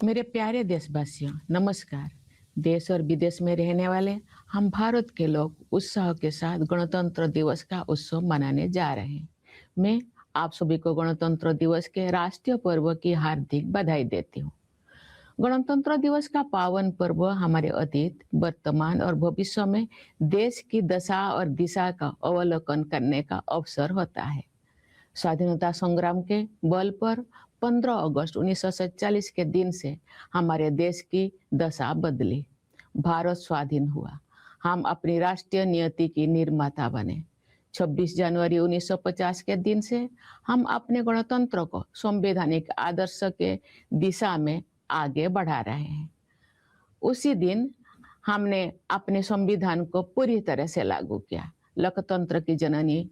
मेरे प्यारे देशवासियों, नमस्कार। देश और विदेश में रहने वाले हम भारत के लोग उत्साह के साथ गणतंत्र दिवस का उत्सव मनाने जा रहे हैं। मैं आप सभी को गणतंत्र दिवस के राष्ट्रीय पर्व की हार्दिक बधाई देती हूँ। गणतंत्र दिवस का पावन पर्व हमारे अतीत, वर्तमान और भविष्य में देश की दशा और दिशा का अवलोकन करने का अवसर होता है। स्वाधीनता संग्राम के बल पर 15 अगस्त 1947 के दिन से हमारे देश की दशा बदली। भारत स्वाधीन हुआ। हम अपनी राष्ट्रीय नियति की निर्माता बने। 26 जनवरी 1950 के दिन से हम अपने गणतंत्र को संवैधानिक आदर्श के दिशा में आगे बढ़ा रहे हैं। उसी दिन हमने अपने संविधान को पूरी तरह से लागू किया। लोकतंत्र की जननी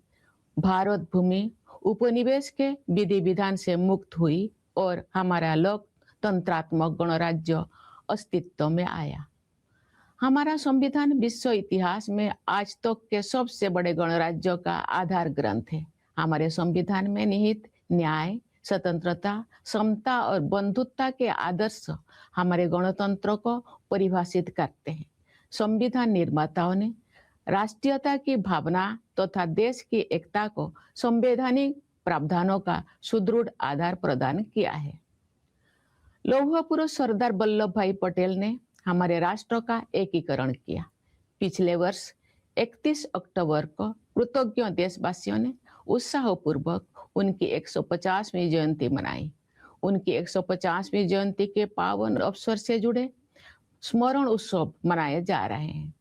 भारत भूमि उपनिवेश के विधि विधान से मुक्त हुई और हमारा लोकतंत्रात्मक गणराज्य अस्तित्व में आया। हमारा संविधान विश्व इतिहास में आज तक के सबसे बड़े गणराज्यों का आधार ग्रंथ है। हमारे संविधान में निहित न्याय, स्वतंत्रता, समता और बंधुत्व के आदर्श हमारे गणतंत्र को परिभाषित करते हैं। संविधान निर्माताओं ने राष्ट्रीयता की भावना तथा देश की एकता को संवैधानिक प्रावधानों का सुदृढ़ आधार प्रदान किया है। लौह पुरुष सरदार वल्लभ भाई पटेल ने हमारे राष्ट्र का एकीकरण किया। पिछले वर्ष 31 अक्टूबर को कृतज्ञ देशवासियों ने उत्साहपूर्वक उनकी 150वीं जयंती मनाई। उनकी 150वीं जयंती के पावन अवसर से जुड़े स्मरण उत्सव मनाए जा रहे हैं।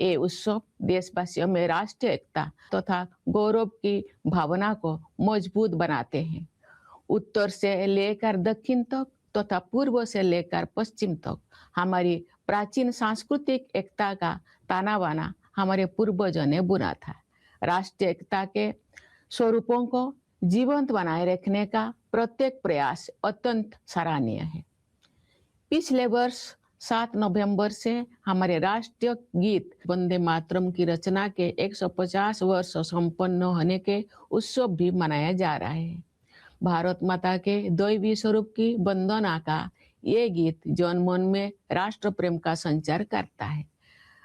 ये उत्सव देशवासियों में राष्ट्रीय एकता तथा गौरव की भावना को मजबूत बनाते हैं। उत्तर से लेकर दक्षिण तक तथा पूर्व से लेकर पश्चिम तक हमारी प्राचीन सांस्कृतिक एकता का ताना बाना हमारे पूर्वजों ने बुना था। राष्ट्रीय एकता के स्वरूपों को जीवंत बनाए रखने का प्रत्येक प्रयास अत्यंत सराहनीय है। पिछले वर्ष 7 नवंबर से हमारे राष्ट्रीय गीत वंदे मातरम की रचना के 150 वर्ष संपन्न होने के उत्सव भी मनाया जा रहा है। भारत माता के दैवी स्वरूप की वंदना का ये गीत जनमन में राष्ट्र प्रेम का संचार करता है।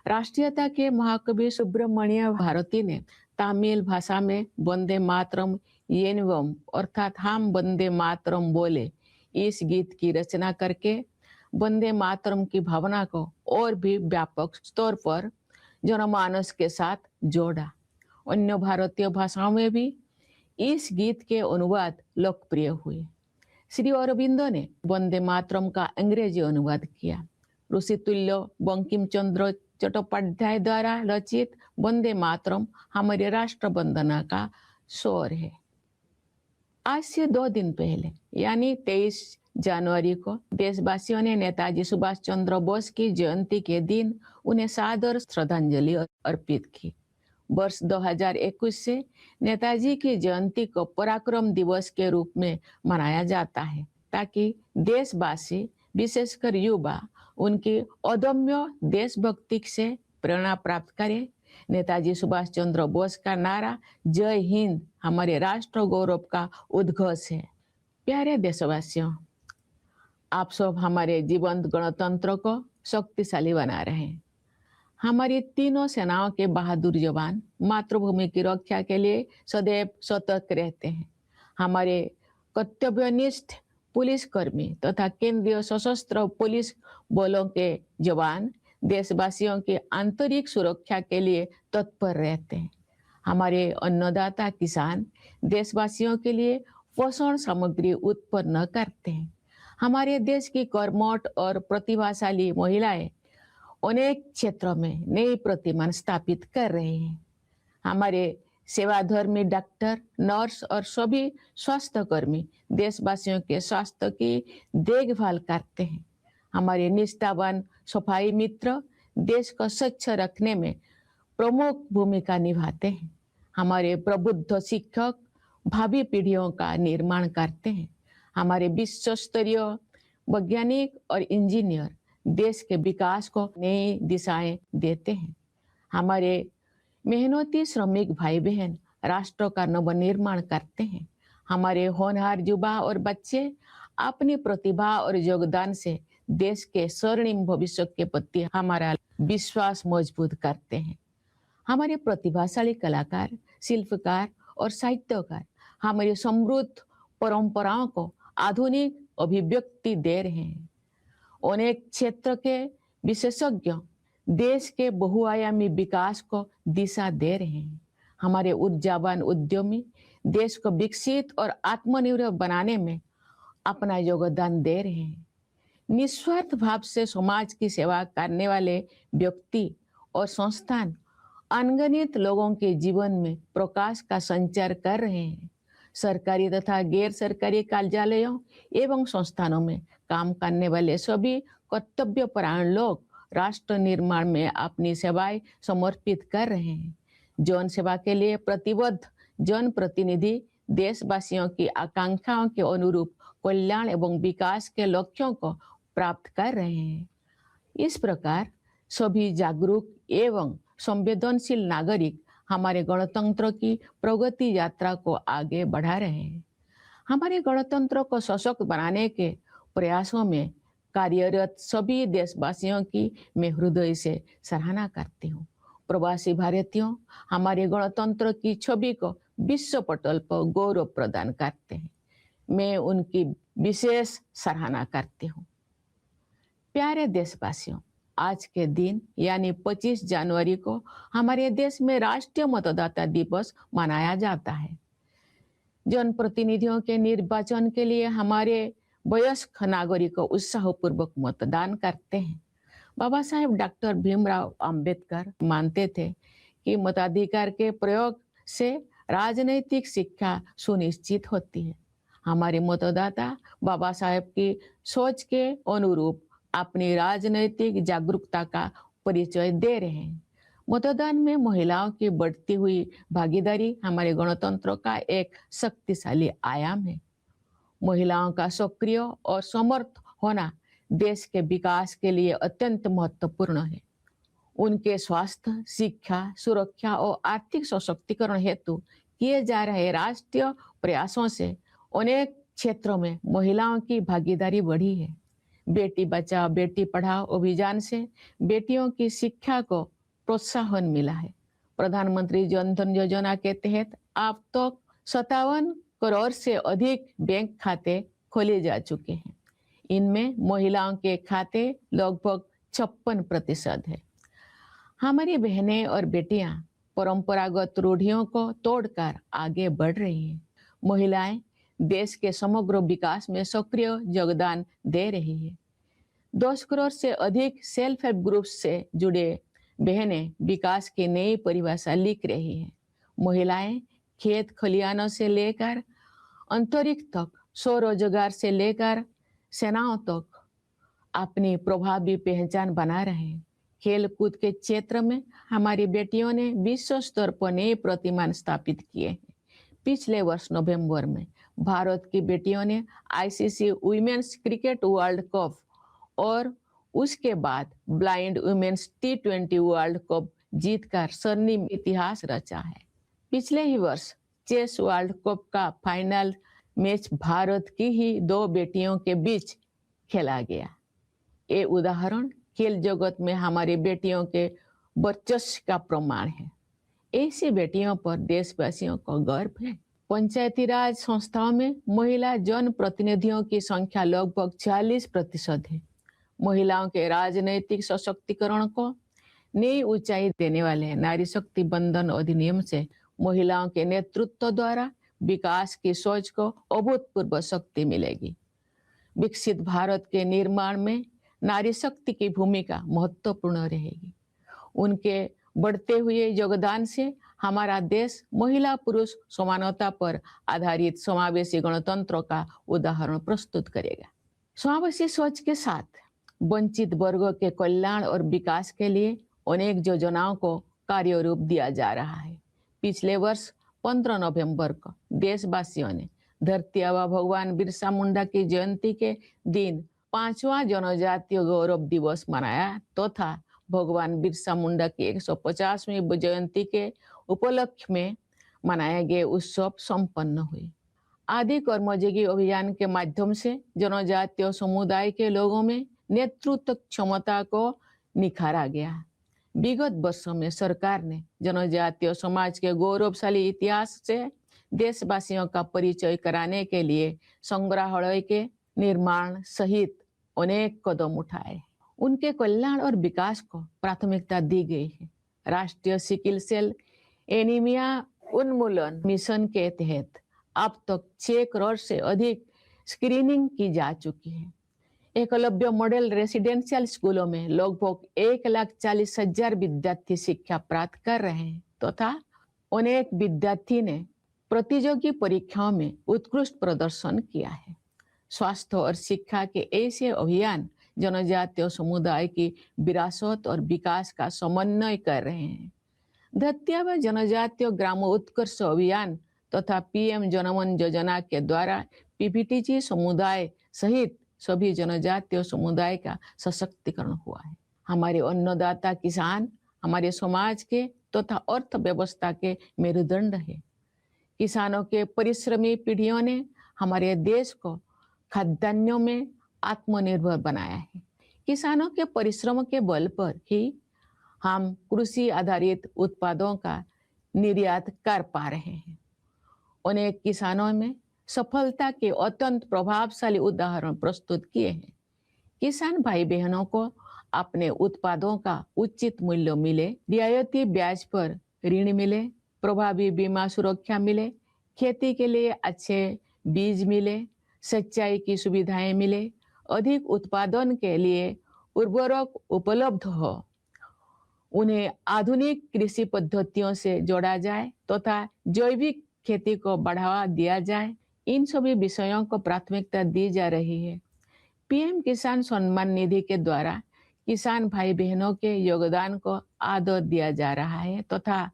राष्ट्रीयता के महाकवि सुब्रमण्य भारती ने तमिल भाषा में वंदे मातरम येनवम अर्थात हम वंदे मातरम बोले इस गीत की रचना करके वंदे मातरम की भावना को और भी व्यापक स्तर पर जनमानस के साथ जोड़ा। अन्य भारतीय भाषाओं में भी इस गीत के अनुवाद लोकप्रिय हुए। श्री अरविंदो ने वंदे मातरम का अंग्रेजी अनुवाद किया। ऋषितुल्य बंकिम चंद्र चट्टोपाध्याय द्वारा रचित वंदे मातरम हमारे राष्ट्र वंदना का स्वर है। आज से 2 दिन पहले यानी 23 जनवरी को देशवासियों ने नेताजी सुभाष चंद्र बोस की जयंती के दिन उन्हें सादर श्रद्धांजलि अर्पित की। वर्ष 2021 से नेताजी की जयंती को पराक्रम दिवस के रूप में मनाया जाता है ताकि देशवासी विशेषकर युवा उनकी अदम्य देशभक्ति से प्रेरणा प्राप्त करें। नेताजी सुभाष चंद्र बोस का नारा जय हिंद हमारे राष्ट्र गौरव का उद्घोष है। प्यारे देशवासियों, आप सब हमारे जीवंत गणतंत्र को शक्तिशाली बना रहे हैं। हमारी तीनों सेनाओं के बहादुर जवान मातृभूमि की रक्षा के लिए सदैव सतर्क रहते हैं। हमारे कर्तव्यनिष्ठ पुलिसकर्मी तथा केंद्रीय सशस्त्र पुलिस बलों के जवान देशवासियों की आंतरिक सुरक्षा के लिए तत्पर रहते हैं। हमारे अन्नदाता किसान देशवासियों के लिए पोषण सामग्री उत्पन्न करते हैं। हमारे देश की कर्मठ और प्रतिभाशाली महिलाएं अनेक क्षेत्रों में नई प्रतिमान स्थापित कर रहे हैं। हमारे सेवाधर्मी डॉक्टर, नर्स और सभी स्वास्थ्यकर्मी देशवासियों के स्वास्थ्य की देखभाल करते हैं। हमारे निष्ठावान सफाई मित्र देश को स्वच्छ रखने में प्रमुख भूमिका निभाते हैं। हमारे प्रबुद्ध शिक्षक भावी पीढ़ियों का निर्माण करते हैं। हमारे विश्व स्तरीय वैज्ञानिक और इंजीनियर देश के विकास को नई दिशाएं देते हैं। हमारे मेहनती श्रमिक भाई बहन राष्ट्र का नवनिर्माण करते हैं। हमारे होनहार युवा और बच्चे अपनी प्रतिभा और योगदान से देश के स्वर्णिम भविष्य के प्रति हमारा विश्वास मजबूत करते हैं। हमारे प्रतिभाशाली कलाकार, शिल्पकार और साहित्यकार हमारी समृद्ध परंपराओं को आधुनिक अभिव्यक्ति दे रहे हैं। अनेक क्षेत्र के विशेषज्ञ देश के बहुआयामी विकास को दिशा दे रहे हैं। हमारे ऊर्जावान उद्यमी देश को विकसित और आत्मनिर्भर बनाने में अपना योगदान दे रहे हैं। निस्वार्थ भाव से समाज की सेवा करने वाले व्यक्ति और संस्थान अनगिनत लोगों के जीवन में प्रकाश का संचार कर रहे हैं। सरकारी तथा गैर सरकारी कार्यालयों एवं संस्थानों में काम करने वाले सभी कर्तव्यपरायण लोग राष्ट्र निर्माण में अपनी सेवाएं समर्पित कर रहे हैं। जन सेवा के लिए प्रतिबद्ध जनप्रतिनिधि देशवासियों की आकांक्षाओं के अनुरूप कल्याण एवं विकास के लक्ष्यों को प्राप्त कर रहे हैं। इस प्रकार सभी जागरूक एवं संवेदनशील नागरिक हमारे गणतंत्र की प्रगति यात्रा को आगे बढ़ा रहे हैं। हमारे गणतंत्र को सशक्त बनाने के प्रयासों में कार्यरत सभी देशवासियों की मैं हृदय से सराहना करती हूँ। प्रवासी भारतीयों हमारे गणतंत्र की छवि को विश्व पटल पर गौरव प्रदान करते हैं। मैं उनकी विशेष सराहना करती हूँ। प्यारे देशवासियों, आज के दिन यानी 25 जनवरी को हमारे देश में राष्ट्रीय मतदाता दिवस मनाया जाता है। जनप्रतिनिधियों के निर्वाचन के लिए हमारे वयस्क नागरिक उत्साहपूर्वक मतदान करते हैं। बाबा साहेब डॉक्टर भीमराव अंबेडकर मानते थे कि मताधिकार के प्रयोग से राजनीतिक शिक्षा सुनिश्चित होती है। हमारे मतदाता बाबा साहेब की सोच के अनुरूप अपनी राजनैतिक जागरूकता का परिचय दे रहे हैं। मतदान में महिलाओं की बढ़ती हुई भागीदारी हमारे गणतंत्र का एक शक्तिशाली आयाम है। महिलाओं का सक्रिय और समर्थ होना देश के विकास के लिए अत्यंत महत्वपूर्ण है। उनके स्वास्थ्य, शिक्षा, सुरक्षा और आर्थिक सशक्तिकरण हेतु किए जा रहे राष्ट्रीय प्रयासों से अनेक क्षेत्रों में महिलाओं की भागीदारी बढ़ी है। बेटी बचाओ बेटी पढ़ाओ अभियान से बेटियों की शिक्षा को प्रोत्साहन मिला है। प्रधानमंत्री जन धन योजना के तहत अब तक 57 करोड़ से अधिक बैंक खाते खोले जा चुके हैं। इनमें महिलाओं के खाते लगभग 56% है। हमारी बहनें और बेटियां परंपरागत रूढ़ियों को तोड़कर आगे बढ़ रही हैं। महिलाएं देश के समग्र विकास में सक्रिय योगदान दे रही है। 10 करोड़ से अधिक सेल्फ हेल्प ग्रुप से जुड़े बहनें विकास की नई परिभाषा लिख रही हैं। महिलाएं खेत खलिहानों से लेकर अंतरिक्ष तक, स्वरोजगार से लेकर सेनाओं तक अपनी प्रभावी पहचान बना रहे हैं। खेल कूद के क्षेत्र में हमारी बेटियों ने विश्व स्तर पर नए प्रतिमान स्थापित किए हैं। पिछले वर्ष नवंबर में भारत की बेटियों ने ICC women's cricket world cup और उसके बाद blind women's T20 world cup जीतकर स्वर्णिम इतिहास रचा है। पिछले ही वर्ष चेस वर्ल्ड कप का फाइनल मैच भारत की ही 2 बेटियों के बीच खेला गया। ये उदाहरण खेल जगत में हमारी बेटियों के वर्चस्व का प्रमाण है। ऐसी बेटियों पर देशवासियों को गर्व है। पंचायती राज संस्थाओं में महिला जन प्रतिनिधियों की संख्या लगभग 40% है। महिलाओं के राजनैतिक सशक्तिकरण को नई ऊंचाई देने वाले नारी शक्ति बंधन अधिनियम से महिलाओं के नेतृत्व द्वारा विकास की सोच को अभूतपूर्व शक्ति मिलेगी। विकसित भारत के निर्माण में नारी शक्ति की भूमिका महत्वपूर्ण रहेगी। उनके बढ़ते हुए योगदान से हमारा देश महिला पुरुष समानता पर आधारित समावेशी गणतंत्र का उदाहरण प्रस्तुत करेगा। समावेशी सोच के साथ वंचित वर्गों के कल्याण और विकास के लिए अनेक योजनाओं को कार्यरूप दिया जा रहा है। पिछले वर्ष 15 नवंबर को देशवासियों ने धरती आबा भगवान बिरसा मुंडा की जयंती के दिन 5वां जनजातीय गौरव दिवस मनाया तथा भगवान बिरसा मुंडा की 150वीं जयंती के उपलक्ष्य में मनाए गए उत्सव संपन्न हुए। आदि कर्मयोगी अभियान के माध्यम से जनजातीय समुदाय के लोगों में नेतृत्व क्षमता को निखारा गया। विगत वर्षों में सरकार ने जनजातीय समाज के गौरवशाली इतिहास से देशवासियों का परिचय कराने के लिए संग्रहालय के निर्माण सहित अनेक कदम उठाए। उनके कल्याण और विकास को प्राथमिकता दी गई है। राष्ट्रीय सिकिल सेल एनीमिया उन्मूलन मिशन के तहत अब तक 6 करोड़ से अधिक स्क्रीनिंग की जा चुकी है। एकलव्य मॉडल रेसिडेंशियल स्कूलों में लगभग 1,40,000 विद्यार्थी शिक्षा प्राप्त कर रहे हैं तथा अनेक विद्यार्थी ने प्रतियोगी परीक्षाओं में उत्कृष्ट प्रदर्शन किया है। स्वास्थ्य और शिक्षा के ऐसे अभियान जनजातीय समुदाय की विरासत और विकास का समन्वय कर रहे हैं। धत्या व जनजातीय ग्राम उत्कर्ष अभियान तथा पीएम जनमन योजना के द्वारा पीपीटीजी समुदाय सहित सभी जनजातीय समुदाय का सशक्तिकरण हुआ है। हमारे अन्नदाता किसान हमारे समाज के तथा अर्थव्यवस्था के मेरुदंड है। किसानों के परिश्रमी पीढ़ियों ने हमारे देश को खाद्यान्नों में आत्मनिर्भर बनाया है। किसानों के परिश्रम के बल पर ही हम कृषि आधारित उत्पादों का निर्यात कर पा रहे हैं। अनेक किसानों में सफलता के अत्यंत प्रभावशाली उदाहरण प्रस्तुत किए हैं। किसान भाई बहनों को अपने उत्पादों का उचित मूल्य मिले, रियायती ब्याज पर ऋण मिले, प्रभावी बीमा सुरक्षा मिले, खेती के लिए अच्छे बीज मिले, सिंचाई की सुविधाएं मिले, अधिक उत्पादन के लिए उर्वरक उपलब्ध हो, उन्हें आधुनिक कृषि पद्धतियों से जोड़ा जाए तथा जैविक खेती को बढ़ावा दिया जाए। इन सभी विषयों को प्राथमिकता दी जा रही है। पीएम किसान सम्मान निधि के द्वारा किसान भाई बहनों के योगदान को आदर दिया जा रहा है तथा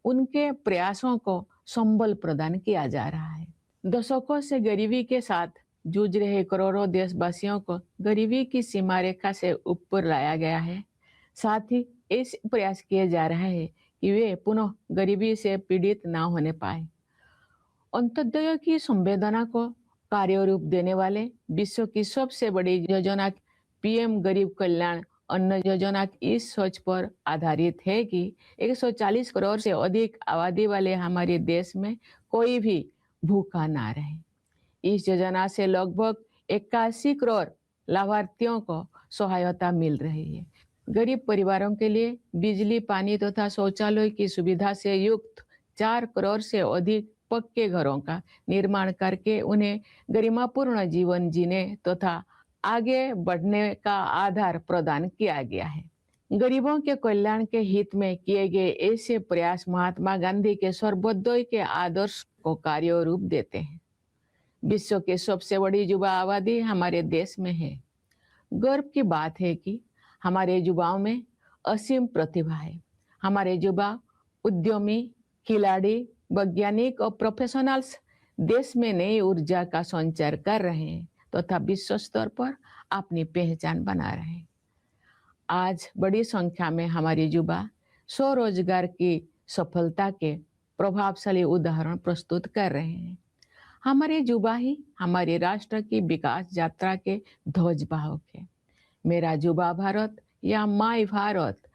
उनके प्रयासों को संबल प्रदान किया जा रहा है। दशकों से गरीबी के साथ जूझ रहे करोड़ों देशवासियों को गरीबी की सीमा रेखा से ऊपर लाया गया है। साथ ही ऐसे प्रयास किए जा रहे हैं कि वे पुनः गरीबी से पीड़ित ना होने पाए। अंत्योदय की संवेदना को कार्य रूप देने वाले विश्व की सबसे बड़ी योजना पीएम गरीब कल्याण अन्न योजना इस सोच पर आधारित है कि 140 करोड़ से अधिक आबादी वाले हमारे देश में कोई भी भूखा ना रहे। इस योजना से लगभग 81 करोड़ लाभार्थियों को सहायता मिल रही है। गरीब परिवारों के लिए बिजली, पानी तथा शौचालय की सुविधा से युक्त 4 करोड़ से अधिक पक्के घरों का निर्माण करके उन्हें गरिमापूर्ण जीवन जीने तथा आगे बढ़ने का आधार प्रदान किया गया है। गरीबों के कल्याण के हित में किए गए ऐसे प्रयास महात्मा गांधी के सर्वोदय के आदर्श को कार्य रूप देते हैं। विश्व के सबसे बड़ी युवा आबादी हमारे देश में है। गर्व की बात है कि हमारे युवाओं में असीम प्रतिभा है। हमारे युवा उद्यमी, खिलाड़ी, वैज्ञानिक और प्रोफेशनल्स देश में नई ऊर्जा का संचार कर रहे हैं तथा विश्व स्तर पर अपनी पहचान बना रहे हैं। आज बड़ी संख्या में हमारे युवा स्वरोजगार की सफलता के प्रभावशाली उदाहरण प्रस्तुत कर रहे हैं। हमारे युवा ही हमारे राष्ट्र की विकास यात्रा के ध्वजवाहक है। मेरा युवा भारत या माय भारत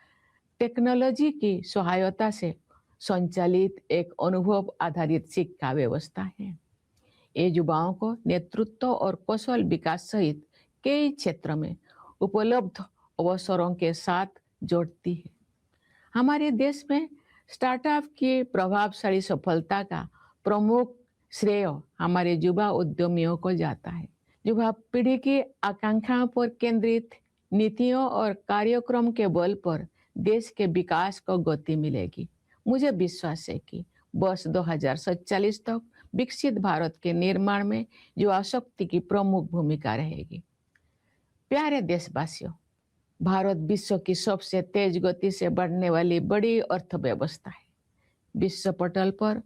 टेक्नोलॉजी की सहायता से संचालित एक अनुभव आधारित शिक्षा व्यवस्था है। ये युवाओं को नेतृत्व और कौशल विकास सहित कई क्षेत्रों में उपलब्ध अवसरों के साथ जोड़ती है। हमारे देश में स्टार्टअप की प्रभावशाली सफलता का प्रमुख श्रेय हमारे युवा उद्यमियों को जाता है। युवा पीढ़ी की आकांक्षाओं पर केंद्रित नीतियों और कार्यक्रम के बल पर देश के विकास को गति मिलेगी। मुझे विश्वास है कि वर्ष 2047 तक विकसित भारत के निर्माण में युवा शक्ति की प्रमुख भूमिका रहेगी। प्यारे देशवासियों, भारत विश्व की सबसे तेज गति से बढ़ने वाली बड़ी अर्थव्यवस्था है। विश्व पटल पर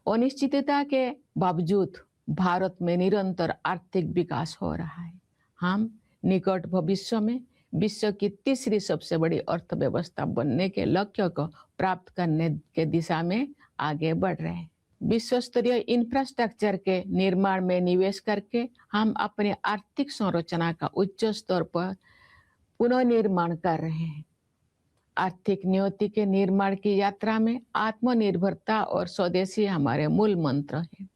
अनिश्चितता के बावजूद भारत में निरंतर आर्थिक विकास हो रहा है। हम निकट भविष्य में विश्व की तीसरी सबसे बड़ी अर्थव्यवस्था बनने के लक्ष्य को प्राप्त करने के दिशा में आगे बढ़ रहे हैं। विश्व स्तरीय इंफ्रास्ट्रक्चर के निर्माण में निवेश करके हम अपने आर्थिक संरचना का उच्च स्तर पर पुनर्निर्माण कर रहे हैं। आर्थिक नियति के निर्माण की यात्रा में आत्मनिर्भरता और स्वदेशी हमारे मूल मंत्र हैं।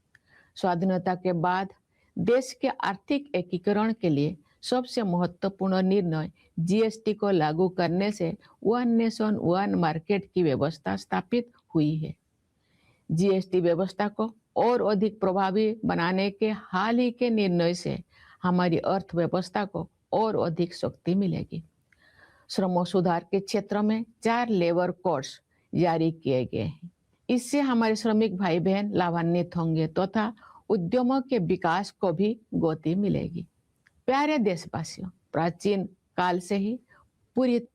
स्वाधीनता के बाद देश के आर्थिक एकीकरण के लिए सबसे महत्वपूर्ण निर्णय जीएसटी को लागू करने से वन नेशन वन मार्केट की व्यवस्था स्थापित हुई है। जीएसटी व्यवस्था को और अधिक प्रभावी बनाने के हाल ही के निर्णय से हमारी अर्थव्यवस्था को और अधिक शक्ति मिलेगी। श्रम सुधार के क्षेत्र में 4 लेबर कोड्स जारी किए गए हैं। इससे हमारे श्रमिक भाई बहन लाभान्वित होंगे तथा उद्यमों के विकास को भी गति मिलेगी। प्यारे देशवासियों, प्राचीन काल से ही पूरी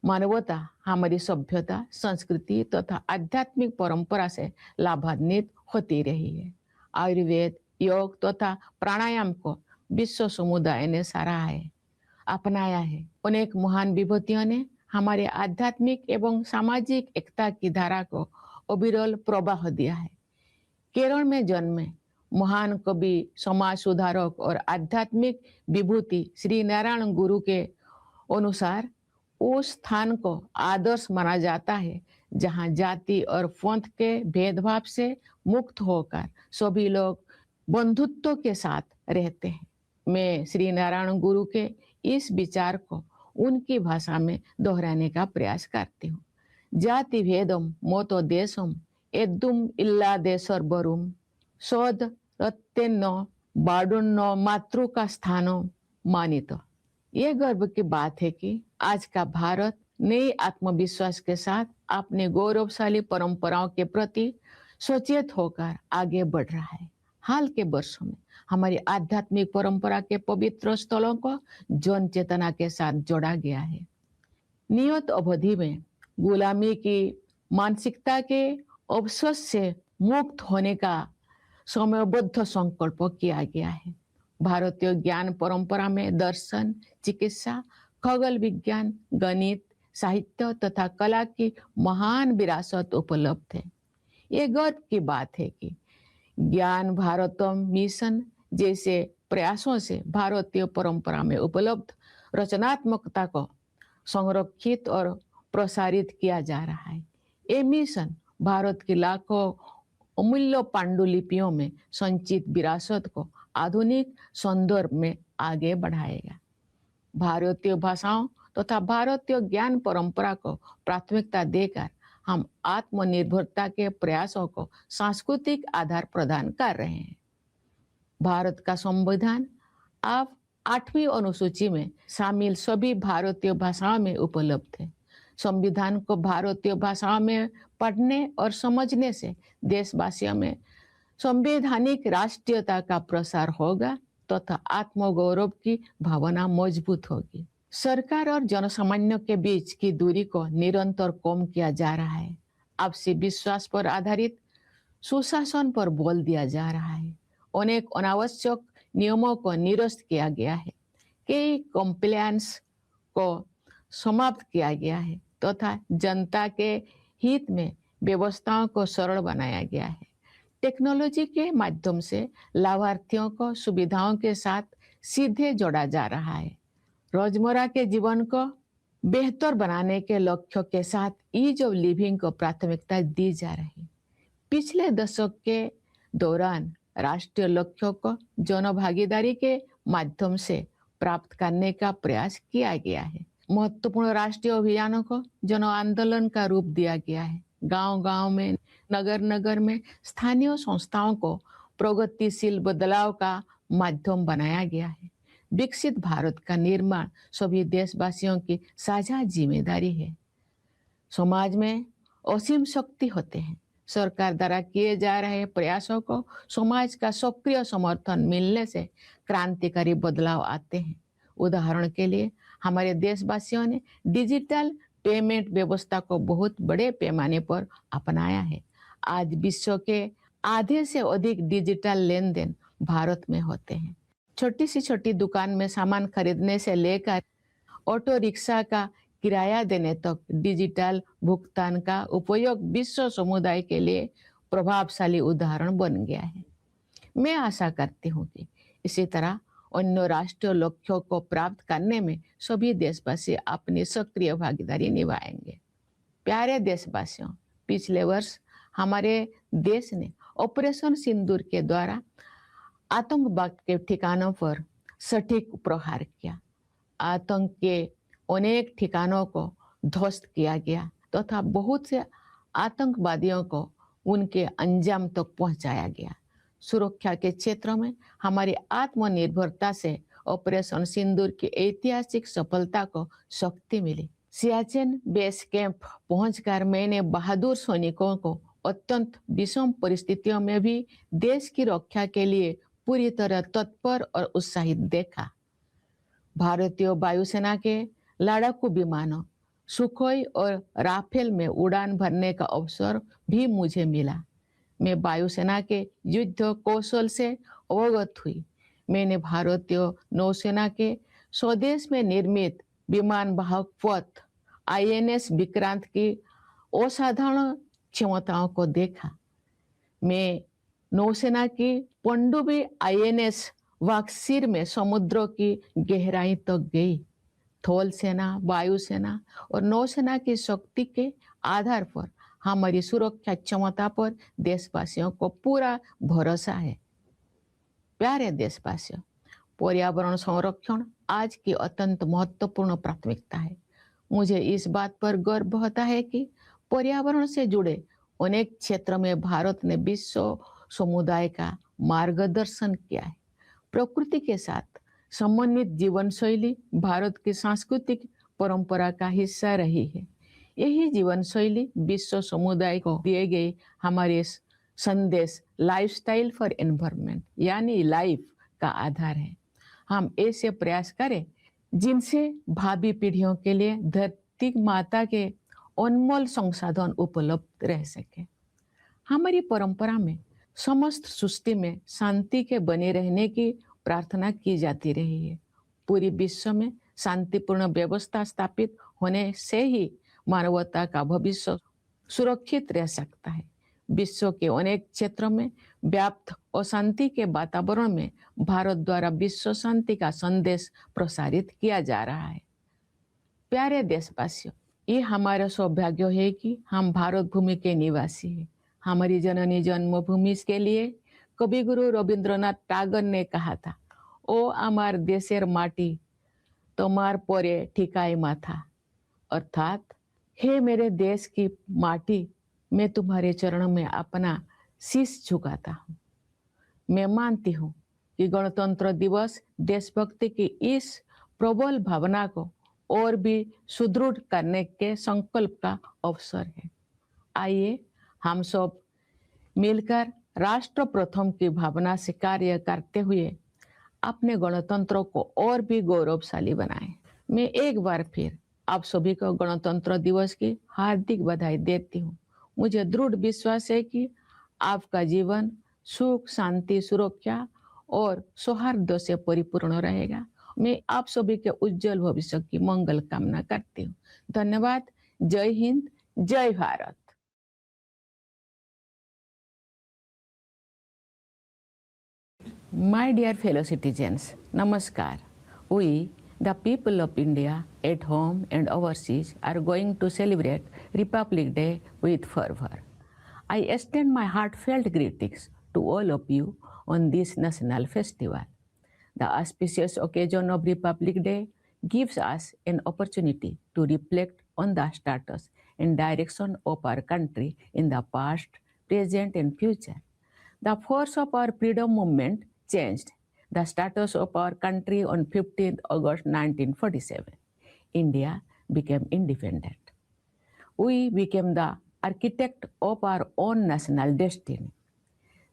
मानवता हमारी सभ्यता, संस्कृति तथा आध्यात्मिक परंपरा से लाभान्वित होती रही है। आयुर्वेद, योग तथा प्राणायाम को विश्व समुदाय ने सराहा है, अपनाया है। अनेक महान विभूतियों ने हमारे आध्यात्मिक एवं सामाजिक एकता की धारा को अविरल प्रवाह दिया है। केरल में जन्मे महान कवि, समाज सुधारक और आध्यात्मिक विभूति श्री नारायण गुरु के अनुसार उस स्थान को आदर्श माना जाता है जहां जाति और पंथ के भेदभाव से मुक्त होकर सभी लोग बंधुत्व के साथ रहते हैं। मैं श्री नारायण गुरु के इस विचार को उनकी भाषा में दोहराने का प्रयास करती हूँ। जाति भेदम मोतो देशम एदुम इल्ला देशर बरुम सोद रत्तेन्नो बाडुन्नो मातृ का स्थानो मानित। ये गर्व की बात है कि आज का भारत नए आत्मविश्वास के साथ अपने गौरवशाली परंपराओं के प्रति सचेत होकर आगे बढ़ रहा है। हाल के वर्षों में हमारी आध्यात्मिक परंपरा के पवित्र स्थलों को जन चेतना के साथ जोड़ा गया है। नियत अवधि में गुलामी की मानसिकता के अवशोष से मुक्त होने का समयबद्ध संकल्प किया गया है। भारतीय ज्ञान परंपरा में दर्शन, चिकित्सा, खगोल विज्ञान, गणित, साहित्य तथा कला की महान विरासत उपलब्ध है। ये गर्व की बात है कि ज्ञान भारतम मिशन जैसे प्रयासों से भारतीय परंपरा में उपलब्ध रचनात्मकता को संरक्षित और प्रसारित किया जा रहा है। ये मिशन भारत की लाखों अमूल्य पांडुलिपियों में संचित विरासत को आधुनिक संदर्भ में आगे बढ़ाएगा। भारतीय भाषाओं तथा भारतीय ज्ञान परंपरा को प्राथमिकता देकर हम आत्मनिर्भरता के प्रयासों को सांस्कृतिक आधार प्रदान कर रहे हैं। भारत का संविधान अब 8वीं अनुसूची में शामिल सभी भारतीय भाषाओं में उपलब्ध है। संविधान को भारतीय भाषाओं में पढ़ने और समझने से देशवासियों में संवैधानिक राष्ट्रीयता का प्रसार होगा तथा आत्मगौरव की भावना मजबूत होगी। सरकार और जनसामान्य के बीच की दूरी को निरंतर कम किया जा रहा है। आपसी विश्वास पर आधारित सुशासन पर बल दिया जा रहा है। अनेक अनावश्यक नियमों को निरस्त किया गया है। कई कंप्लायंस को समाप्त किया गया है तथा जनता के हित में व्यवस्थाओं को सरल बनाया गया है। टेक्नोलॉजी के माध्यम से लाभार्थियों को सुविधाओं के साथ सीधे जोड़ा जा रहा है। रोजमर्रा के जीवन को बेहतर बनाने के लक्ष्यों के साथ ईज ऑफ लिविंग को प्राथमिकता दी जा रही है। पिछले दशक के दौरान राष्ट्रीय लक्ष्यों को जन भागीदारी के माध्यम से प्राप्त करने का प्रयास किया गया है। महत्वपूर्ण राष्ट्रीय अभियानों को जन आंदोलन का रूप दिया गया है। गांव-गांव में, नगर-नगर में स्थानीय संस्थाओं को प्रगतिशील बदलाव का माध्यम बनाया गया है। विकसित भारत का निर्माण सभी देशवासियों की साझा जिम्मेदारी है। समाज में असीम शक्ति होते हैं। सरकार द्वारा किए जा रहे प्रयासों को समाज का सक्रिय समर्थन मिलने से क्रांतिकारी बदलाव आते हैं। उदाहरण के लिए हमारे देशवासियों ने डिजिटल पेमेंट व्यवस्था को बहुत बड़े पैमाने पर अपनाया है। आज विश्व के आधे से अधिक डिजिटल लेन देन भारत में होते हैं। छोटी सी छोटी दुकान में सामान खरीदने से लेकर ऑटो रिक्शा का किराया देने तक डिजिटल भुगतान का उपयोग विश्व समुदाय के लिए प्रभावशाली उदाहरण बन गया है। मैं आशा करती हूँ कि इसी तरह अन्य राष्ट्रीय लक्ष्यों को प्राप्त करने में सभी देशवासी अपनी सक्रिय भागीदारी निभाएंगे। प्यारे देशवासियों, पिछले वर्ष हमारे देश ने ऑपरेशन सिंदूर के द्वारा आतंकवाद के ठिकानों पर सटीक प्रहार किया। आतंक के अनेक ठिकानों को ध्वस्त किया गया तथा बहुत से आतंकवादियों को उनके अंजाम तक पहुंचाया गया। सुरक्षा के क्षेत्र में हमारी आत्मनिर्भरता से ऑपरेशन सिंदूर की ऐतिहासिक सफलता को शक्ति मिली। सियाचिन बेस कैंप पहुंचकर मैंने बहादुर सैनिकों को अत्यंत विषम परिस्थितियों में भी देश की रक्षा के लिए पूरी तरह तत्पर और उत्साहित देखा। भारतीय वायुसेना के लड़ाकू विमानों सुखोई और राफेल में उड़ान भरने का अवसर भी मुझे मिला। मैं वायुसेना के युद्ध कौशल से अवगत हुई। मैंने भारतीय नौसेना के स्वदेश में निर्मित विमान वाहक पथ INS विक्रांत की असाधारण क्षमताओं को देखा। मैं नौसेना की पनडुब्बी INS वाक्सीर में समुद्रों की गहराई तक गई। थल सेना, वायुसेना और नौसेना की शक्ति के आधार पर हमारी सुरक्षा क्षमता पर देशवासियों को पूरा भरोसा है। प्यारे देशवासियों, पर्यावरण संरक्षण आज की अत्यंत महत्वपूर्ण प्राथमिकता है। मुझे इस बात पर गर्व होता है कि पर्यावरण से जुड़े अनेक क्षेत्रों में भारत ने विश्व समुदाय का मार्गदर्शन किया है। प्रकृति के साथ समन्वित जीवन शैली भारत की सांस्कृतिक परंपरा का हिस्सा रही है। यही जीवन शैली विश्व समुदाय को दिए गए हमारे संदेश लाइफस्टाइल फॉर एनवायरनमेंट यानी लाइफ का आधार है। हम ऐसे प्रयास करें जिनसे भावी पीढ़ियों के लिए धरती माता के अनमोल संसाधन उपलब्ध रह सके। हमारी परंपरा में समस्त सृष्टि में शांति के बने रहने की प्रार्थना की जाती रही है। पूरी विश्व में शांतिपूर्ण व्यवस्था स्थापित होने से ही मानवता का भविष्य सुरक्षित रह सकता है। विश्व के अनेक क्षेत्रों में व्याप्त अशांति के वातावरण में भारत द्वारा विश्व शांति का संदेश प्रसारित किया जा रहा है। प्यारे देशवासियों, ये हमारा सौभाग्य है कि हम भारत भूमि के निवासी हैं। हमारी जननी जन्मभूमि के लिए कवि गुरु रविंद्रनाथ टागोर ने कहा था, ओ आमार देशेर माटी तोमार परे ठिकाई माथा, अर्थात हे मेरे देश की माटी, मैं तुम्हारे चरणों में अपना शीश झुकाता हूँ। मैं मानती हूँ कि गणतंत्र दिवस देशभक्ति की इस प्रबल भावना को और भी सुदृढ़ करने के संकल्प का अवसर है। आइए हम सब मिलकर राष्ट्र प्रथम की भावना से कार्य करते हुए अपने गणतंत्र को और भी गौरवशाली बनाएं। मैं एक बार फिर आप सभी को गणतंत्र दिवस की हार्दिक बधाई देती हूँ। मुझे दृढ़ विश्वास है कि आपका जीवन सुख, शांति, सुरक्षा और सौहार्द से परिपूर्ण रहेगा। मैं आप सभी के उज्जवल भविष्य की मंगल कामना करती हूँ। धन्यवाद। जय हिंद, जय Bharat. My dear fellow citizens, Namaskar. We, the people of India, at home and overseas, are going to celebrate Republic Day with fervor. I extend my heartfelt greetings to all of you on this national festival. The auspicious occasion of Republic Day gives us an opportunity to reflect on the status and direction of our country in the past, present, and future. The force of our freedom movement changed the status of our country on 15th August 1947. India became independent. We became the architect of our own national destiny.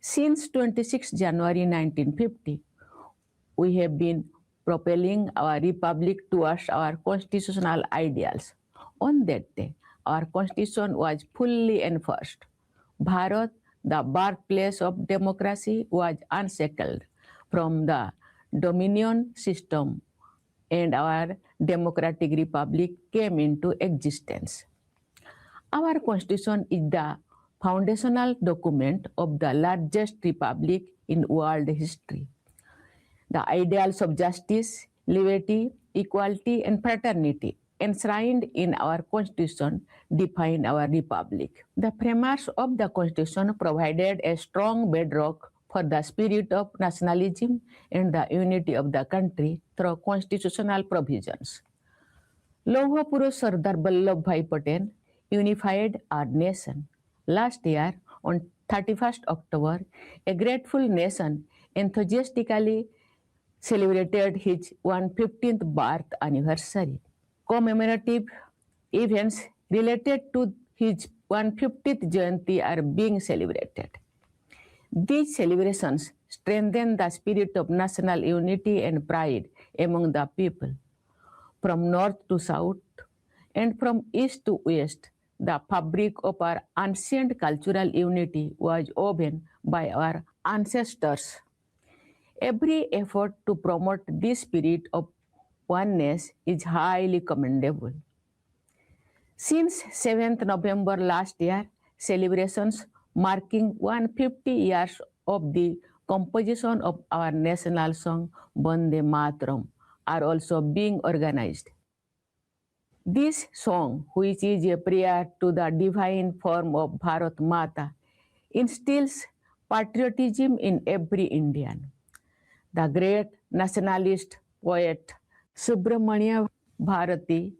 Since 26 January 1950, we have been propelling our republic towards our constitutional ideals. On that day, our constitution was fully enforced. Bharat, the birthplace of democracy, was unshackled from the dominion system, and our democratic republic came into existence. Our constitution is the foundational document of the largest republic in world history. The ideals of justice, liberty, equality, and fraternity enshrined in our Constitution define our republic. The framers of the Constitution provided a strong bedrock for the spirit of nationalism and the unity of the country through constitutional provisions. Lauha Purush Sardar Vallabhbhai Patel unified our nation. Last year, on 31st October, a grateful nation enthusiastically celebrated his 150th birth anniversary. Commemorative events related to his 150th Jayanti are being celebrated. These celebrations strengthen the spirit of national unity and pride among the people. From north to south and from east to west, the fabric of our ancient cultural unity was woven by our ancestors. Every effort to promote this spirit of oneness is highly commendable. Since 7th November last year, celebrations marking 150 years of the composition of our national song Vande Mataram are also being organized. This song, which is a prayer to the divine form of Bharat Mata, instills patriotism in every Indian. The great nationalist poet Subramania Bharati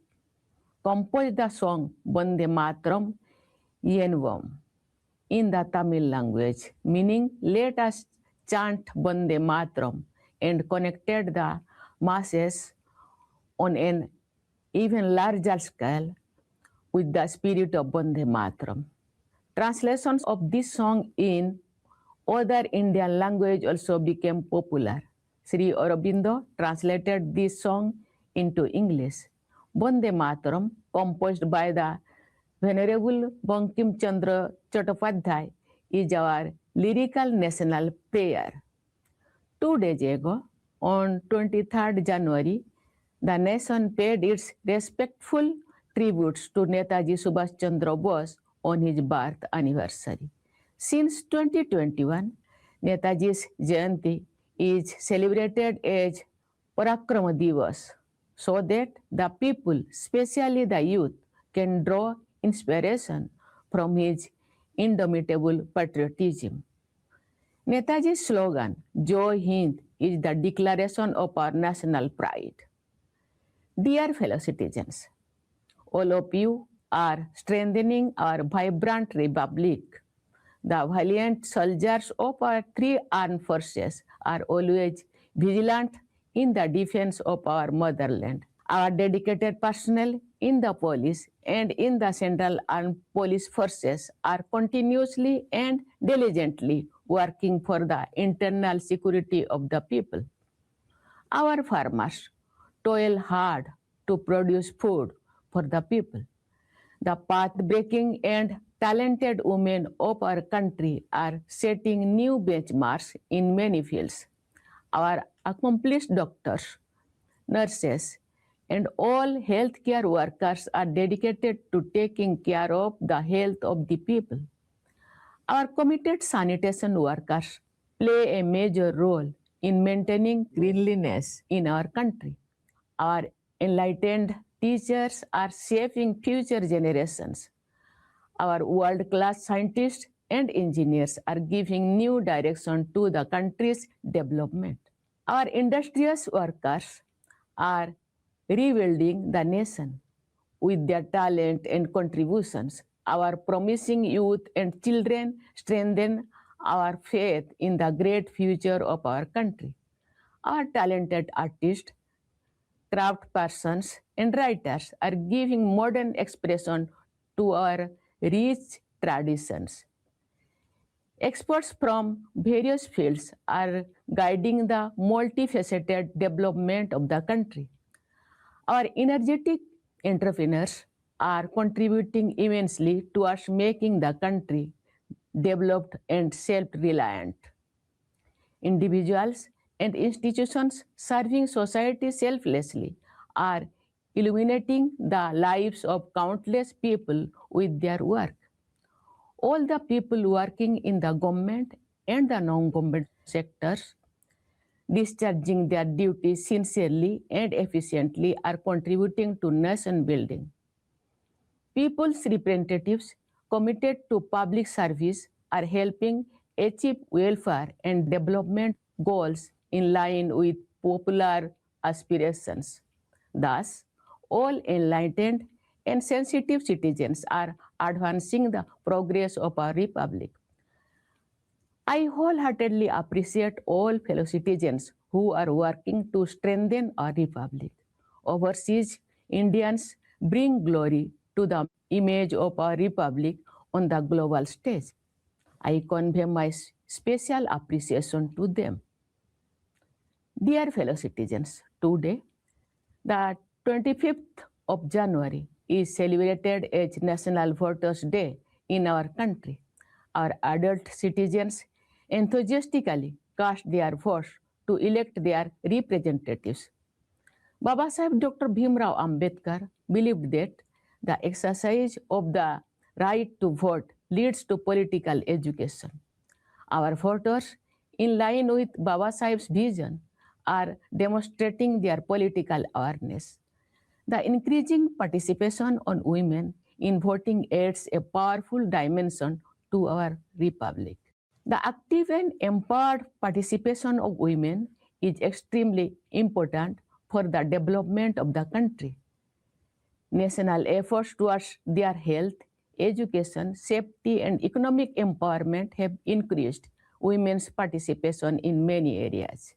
composed the song Vande Mataram Yenvam in the Tamil language, meaning let us chant Vande Mataram, and connected the masses on an even larger scale with the spirit of Vande Mataram. Translations of this song in other Indian language also became popular. Sri Aurobindo translated this song into English. Vande Mataram, composed by the Venerable Bankim Chandra Chattopadhyay, is our lyrical national prayer. 2 days ago, on 23rd January, the nation paid its respectful tributes to Netaji Subhash Chandra Bose on his birth anniversary. Since 2021, Netaji's Jayanti is celebrated as Parakrama Divas so that the people, especially the youth, can draw inspiration from his indomitable patriotism. Netaji's slogan, Joy Hind, is the declaration of our national pride. Dear fellow citizens, all of you are strengthening our vibrant republic. The valiant soldiers of our three armed forces are always vigilant in the defense of our motherland. Our dedicated personnel in the police and in the central armed police forces are continuously and diligently working for the internal security of the people. Our farmers toil hard to produce food for the people. The path-breaking and talented women of our country are setting new benchmarks in many fields. Our accomplished doctors, nurses, and all healthcare workers are dedicated to taking care of the health of the people. Our committed sanitation workers play a major role in maintaining cleanliness in our country. Our enlightened teachers are shaping future generations. Our world-class scientists and engineers are giving new direction to the country's development. Our industrious workers are rebuilding the nation with their talent and contributions. Our promising youth and children strengthen our faith in the great future of our country. Our talented artists, craftspersons, and writers are giving modern expression to our rich traditions. Experts from various fields are guiding the multifaceted development of the country. Our energetic entrepreneurs are contributing immensely towards making the country developed and self-reliant. Individuals and institutions serving society selflessly are illuminating the lives of countless people with their work. All the people working in the government and the non-government sectors discharging their duties sincerely and efficiently are contributing to nation building. People's representatives committed to public service are helping achieve welfare and development goals in line with popular aspirations. Thus, all enlightened and sensitive citizens are advancing the progress of our republic. I wholeheartedly appreciate all fellow citizens who are working to strengthen our republic. Overseas Indians bring glory to the image of our republic on the global stage. I convey my special appreciation to them. Dear fellow citizens, today, the 25th of January is celebrated as National Voters' Day in our country. Our adult citizens enthusiastically cast their votes to elect their representatives. Baba Sahib Dr. Bhimrao Ambedkar believed that the exercise of the right to vote leads to political education. Our voters, in line with Baba Sahib's vision, are demonstrating their political awareness. The increasing participation on women in voting adds a powerful dimension to our republic. The active and empowered participation of women is extremely important for the development of the country. National efforts towards their health, education, safety, and economic empowerment have increased women's participation in many areas.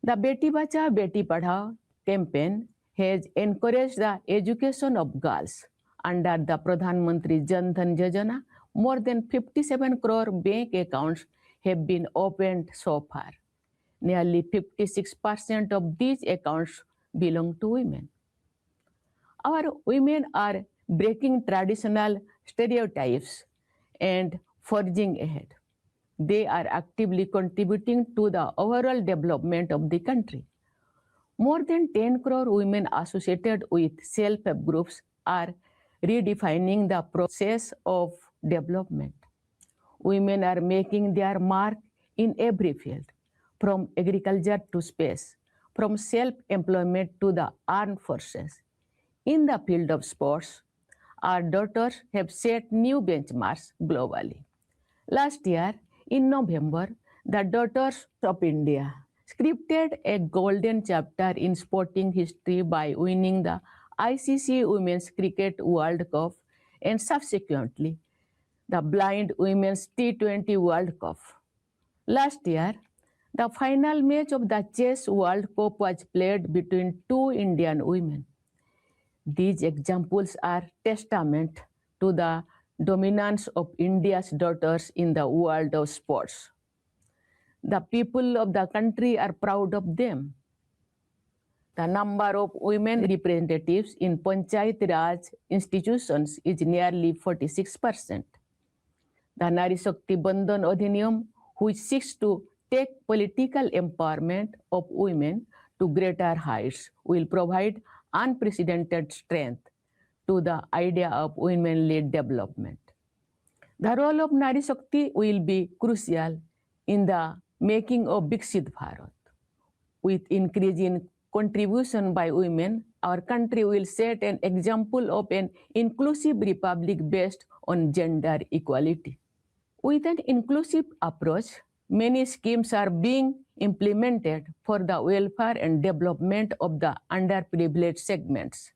The Beti Bachao, Beti Padhao campaign has encouraged the education of girls. Under the Pradhan Mantri Jan Dhan Yojana, more than 57 crore bank accounts have been opened so far. Nearly 56% of these accounts belong to women. Our women are breaking traditional stereotypes and forging ahead. They are actively contributing to the overall development of the country. More than 10 crore women associated with self-help groups are redefining the process of development. Women are making their mark in every field, from agriculture to space, from self-employment to the armed forces. In the field of sports, our daughters have set new benchmarks globally. Last year, in November, the Daughters of India scripted a golden chapter in sporting history by winning the ICC Women's Cricket World Cup and subsequently the Blind Women's T20 World Cup. Last year, the final match of the Chess World Cup was played between two Indian women. These examples are testament to the dominance of India's daughters in the world of sports. The people of the country are proud of them. The number of women representatives in Panchayat Raj institutions is nearly 46%. The Nari Shakti Bandhan Adhiniyam, which seeks to take political empowerment of women to greater heights, will provide unprecedented strength to the idea of women-led development. The role of Nari Shakti will be crucial in the making of Viksit Bharat. With increasing contribution by women, our country will set an example of an inclusive republic based on gender equality. With an inclusive approach, many schemes are being implemented for the welfare and development of the underprivileged segments.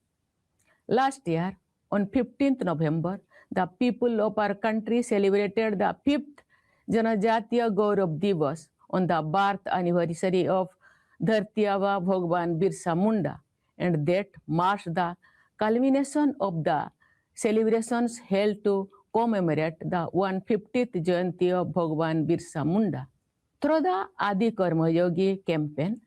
Last year, on 15th November, the people of our country celebrated the 5th Janajatiya Gaurav Divas on the birth anniversary of Dharti Aba Bhagwan Birsa Munda, and that marks the culmination of the celebrations held to commemorate the 150th Jayanti of Bhagwan Birsa Munda. Through the Adi Karma Yogi campaign,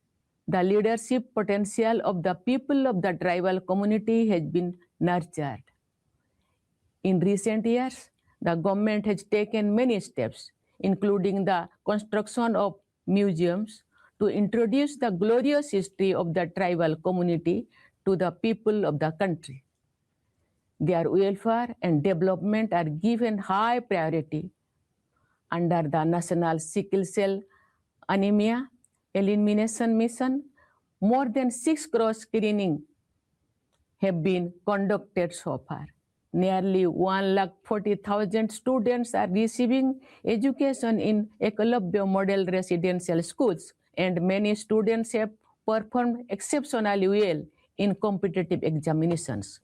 the leadership potential of the people of the tribal community has been nurtured. In recent years, the government has taken many steps, including the construction of museums, to introduce the glorious history of the tribal community to the people of the country. Their welfare and development are given high priority under the National Sickle Cell Anemia Elimination Mission. More than 6 crore screening have been conducted so far. Nearly 140,000 students are receiving education in Eklavya Model Residential Schools, and many students have performed exceptionally well in competitive examinations.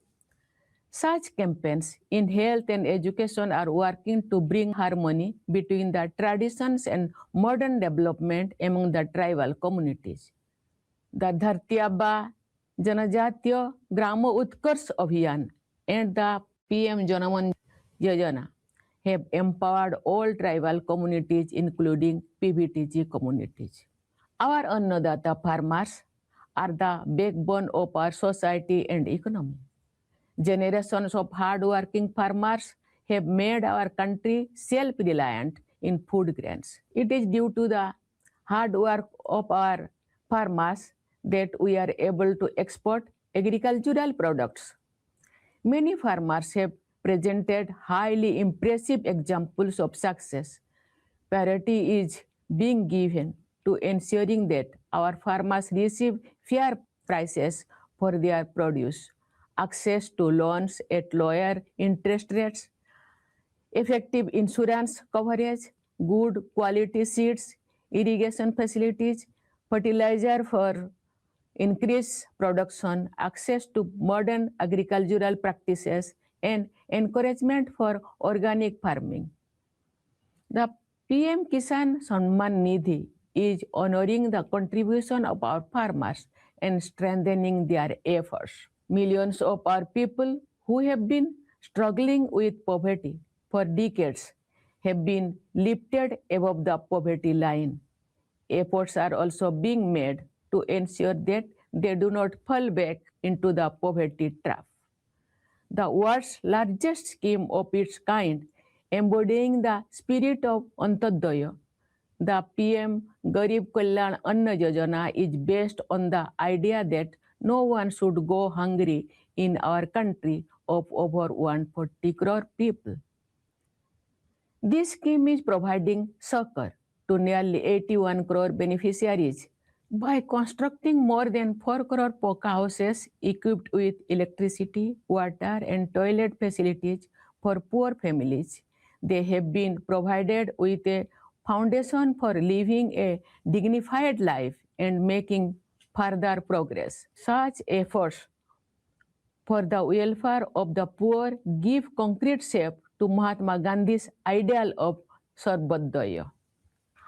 Such campaigns in health and education are working to bring harmony between the traditions and modern development among the tribal communities. The Dharti Abba Janajatiya Grama Utkars Abhiyan and the PM Janaman Yojana have empowered all tribal communities, including PBTG communities. Our Annadata farmers are the backbone of our society and economy. Generations of hard-working farmers have made our country self-reliant in food grains. It is due to the hard work of our farmers that we are able to export agricultural products. Many farmers have presented highly impressive examples of success. Priority is being given to ensuring that our farmers receive fair prices for their produce, access to loans at lower interest rates, effective insurance coverage, good quality seeds, irrigation facilities, fertilizer for increased production, access to modern agricultural practices, and encouragement for organic farming. The PM Kisan Samman Nidhi is honoring the contribution of our farmers and strengthening their efforts. Millions of our people who have been struggling with poverty for decades have been lifted above the poverty line. Efforts are also being made to ensure that they do not fall back into the poverty trap. The world's largest scheme of its kind, embodying the spirit of Antyodaya, the PM Garib Kalyan Anna Yojana is based on the idea that no one should go hungry in our country of over 140 crore people. This scheme is providing succor to nearly 81 crore beneficiaries by constructing more than 4 crore poka houses equipped with electricity, water, and toilet facilities for poor families. They have been provided with a foundation for living a dignified life and making further progress. Such efforts for the welfare of the poor give concrete shape to Mahatma Gandhi's ideal of Sarvodaya.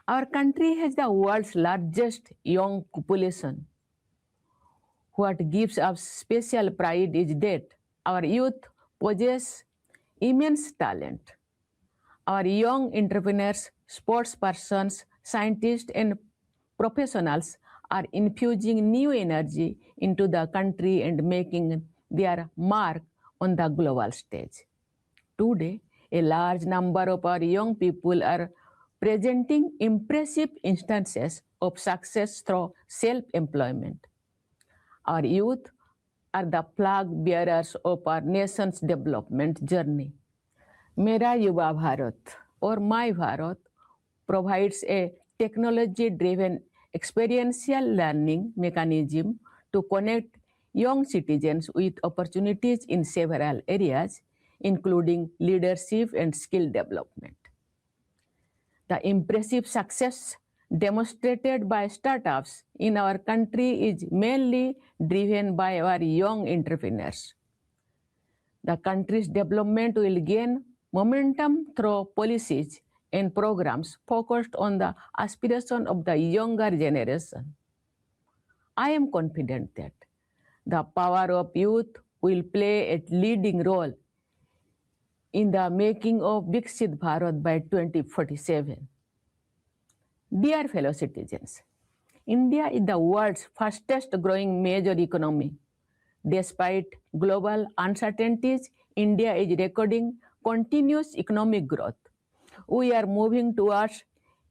Our country has the world's largest young population. What gives us special pride is that our youth possess immense talent. Our young entrepreneurs, sports persons, scientists, and professionals are infusing new energy into the country and making their mark on the global stage. Today, a large number of our young people are presenting impressive instances of success through self-employment. Our youth are the flag bearers of our nation's development journey. Mera Yuva Bharat or My Bharat provides a technology-driven experiential learning mechanism to connect young citizens with opportunities in several areas, including leadership and skill development. The impressive success demonstrated by startups in our country is mainly driven by our young entrepreneurs. The country's development will gain momentum through policies and programs focused on the aspiration of the younger generation. I am confident that the power of youth will play a leading role in the making of Viksit Bharat by 2047. Dear fellow citizens, India is the world's fastest growing major economy. Despite global uncertainties, India is recording continuous economic growth. We are moving towards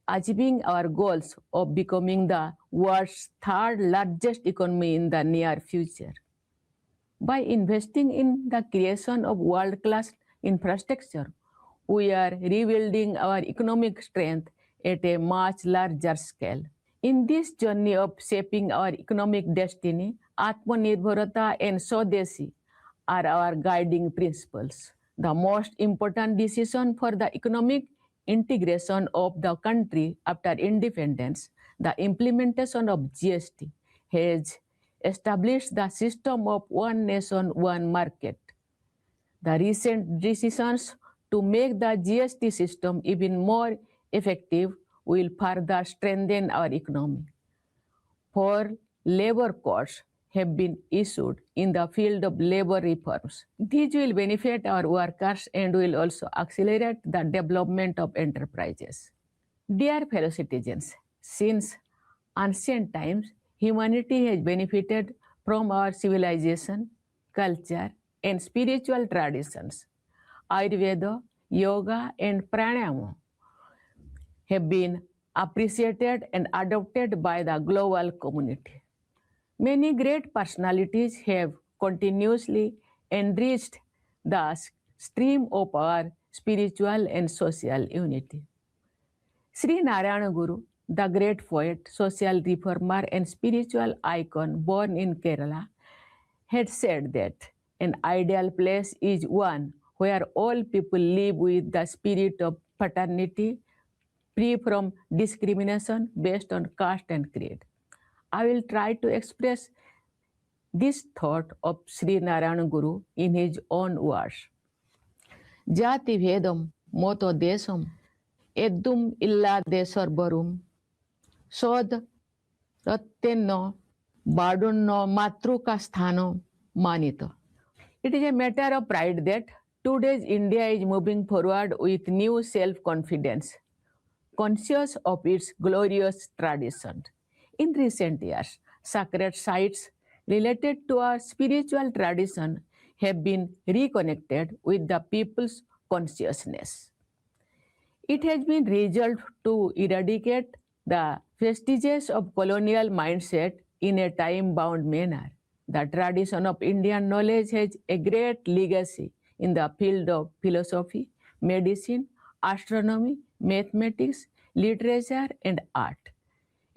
achieving our goals of becoming the world's third largest economy in the near future. By investing in the creation of world-class infrastructure, we are rebuilding our economic strength at a much larger scale. In this journey of shaping our economic destiny, Atmanirbharata and Swadeshi are our guiding principles. The most important decision for the economic integration of the country after independence, the implementation of GST, has established the system of one nation, one market. The recent decisions to make the GST system even more effective will further strengthen our economy. 4 labor codes have been issued in the field of labor reforms. These will benefit our workers and will also accelerate the development of enterprises. Dear fellow citizens, since ancient times, humanity has benefited from our civilization, culture, and spiritual traditions. Ayurveda, yoga, and pranayama have been appreciated and adopted by the global community. Many great personalities have continuously enriched the stream of our spiritual and social unity. Sri Narayana Guru, the great poet, social reformer, and spiritual icon born in Kerala, had said that an ideal place is one where all people live with the spirit of fraternity, free from discrimination based on caste and creed. I will try to express this thought of Sri Narayana Guru in his own words. Jati Vedam Moto Desam Edum illa Desorbarum Sod Rattenno Badunno Matrukasthano Manito. It is a matter of pride that today's India is moving forward with new self-confidence, conscious of its glorious tradition. In recent years, sacred sites related to our spiritual tradition have been reconnected with the people's consciousness. It has been resolved to eradicate the vestiges of colonial mindset in a time-bound manner. The tradition of Indian knowledge has a great legacy in the field of philosophy, medicine, astronomy, mathematics, literature, and art.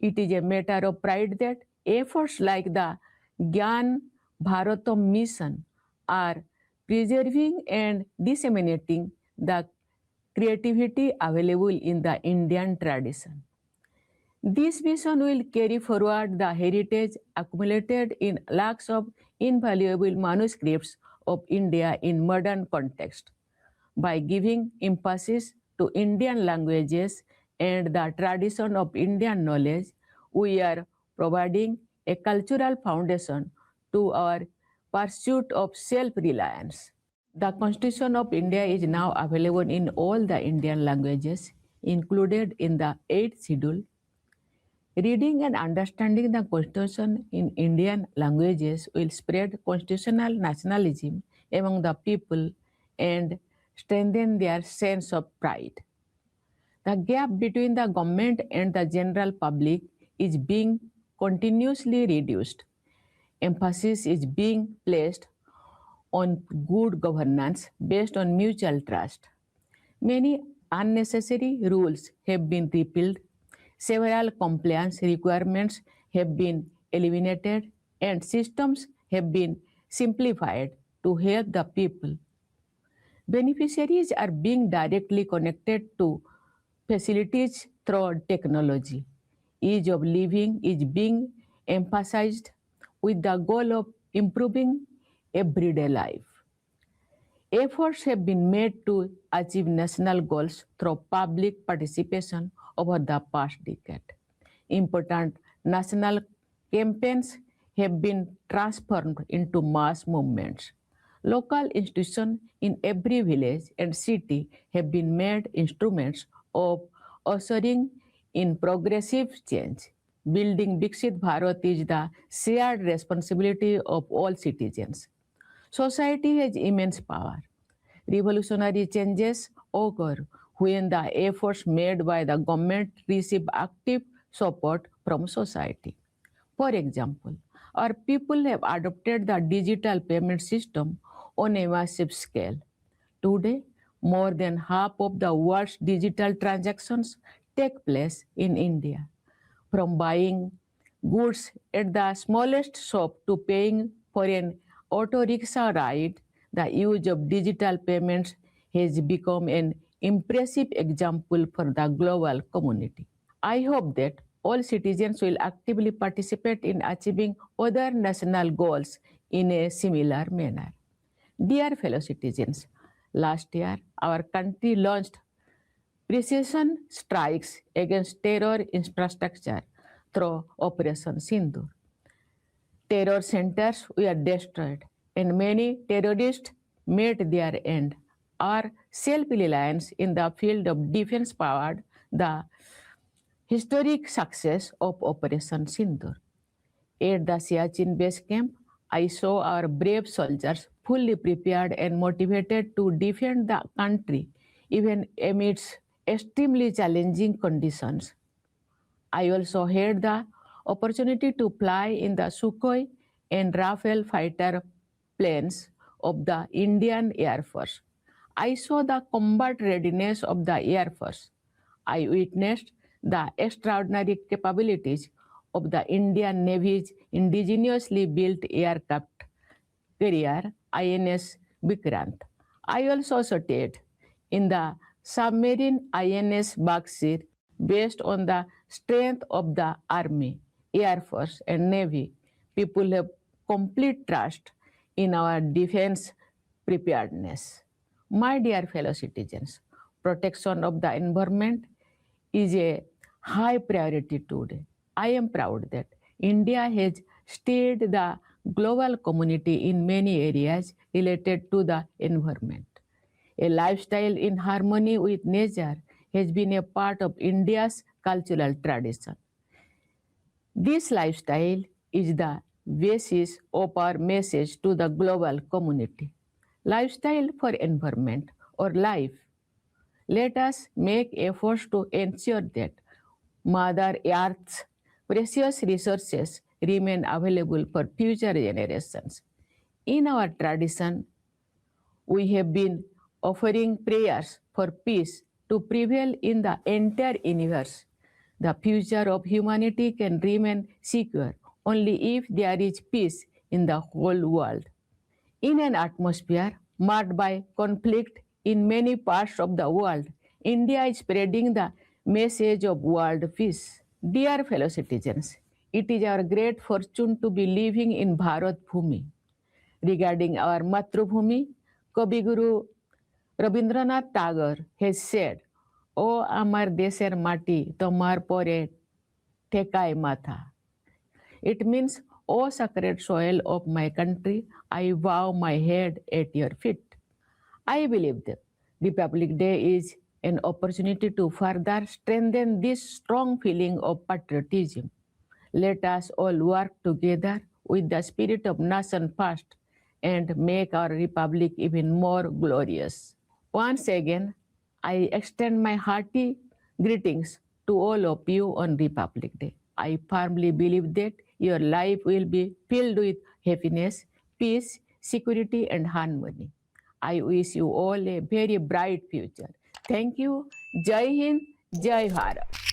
It is a matter of pride that efforts like the Gyan Bharatam mission are preserving and disseminating the creativity available in the Indian tradition. This mission will carry forward the heritage accumulated in lakhs of invaluable manuscripts of India in modern context. By giving emphasis to Indian languages and the tradition of Indian knowledge, we are providing a cultural foundation to our pursuit of self-reliance. The Constitution of India is now available in all the Indian languages, included in the 8th schedule. Reading and understanding the Constitution in Indian languages will spread constitutional nationalism among the people and strengthen their sense of pride. The gap between the government and the general public is being continuously reduced. Emphasis is being placed on good governance based on mutual trust. Many unnecessary rules have been repealed, several compliance requirements have been eliminated, and systems have been simplified to help the people. Beneficiaries are being directly connected to facilities through technology. Ease of living is being emphasized with the goal of improving everyday life. Efforts have been made to achieve national goals through public participation over the past decade. Important national campaigns have been transformed into mass movements. Local institutions in every village and city have been made instruments of ushering in progressive change. Building Viksit Bharat is the shared responsibility of all citizens. Society has immense power. Revolutionary changes occur when the efforts made by the government receive active support from society. For example, our people have adopted the digital payment system on a massive scale. Today, more than half of the world's digital transactions take place in India. From buying goods at the smallest shop to paying for an auto rickshaw ride, the use of digital payments has become an impressive example for the global community. I hope that all citizens will actively participate in achieving other national goals in a similar manner. Dear fellow citizens, last year our country launched precision strikes against terror infrastructure through Operation Sindoor. Terror centers were destroyed and many terrorists met their end. Our self-reliance in the field of defense powered the historic success of Operation Sindoor. At the Siachen base camp, I saw our brave soldiers fully prepared and motivated to defend the country even amidst extremely challenging conditions. I also had the opportunity to fly in the Sukhoi and Rafale fighter planes of the Indian Air Force. I saw the combat readiness of the Air Force. I witnessed the extraordinary capabilities of the Indian Navy's indigenously built aircraft carrier INS Vikrant. I also studied in the submarine INS Baksir based on the strength of the Army, Air Force, and Navy. People have complete trust in our defense preparedness. My dear fellow citizens, protection of the environment is a high priority today. I am proud that India has steered the global community in many areas related to the environment. A lifestyle in harmony with nature has been a part of India's cultural tradition. This lifestyle is the basis of our message to the global community. Lifestyle for environment or life. Let us make efforts to ensure that Mother Earth's precious resources remain available for future generations. In our tradition, we have been offering prayers for peace to prevail in the entire universe. The future of humanity can remain secure only if there is peace in the whole world. In an atmosphere marked by conflict in many parts of the world, India is spreading the message of world peace. Dear fellow citizens, it is our great fortune to be living in Bharat Bhumi. Regarding our Matrubhumi, Kavi Guru Rabindranath Tagore has said, "O amar desher mati, tomar pore tekai matha." It means, "O sacred soil of my country, I bow my head at your feet." I believe that Republic Day is an opportunity to further strengthen this strong feeling of patriotism. Let us all work together with the spirit of nation first and make our republic even more glorious. Once again, I extend my hearty greetings to all of you on Republic Day. I firmly believe that your life will be filled with happiness, peace, security, and harmony. I wish you all a very bright future. Thank you. Jai Hind, Jai Bharat.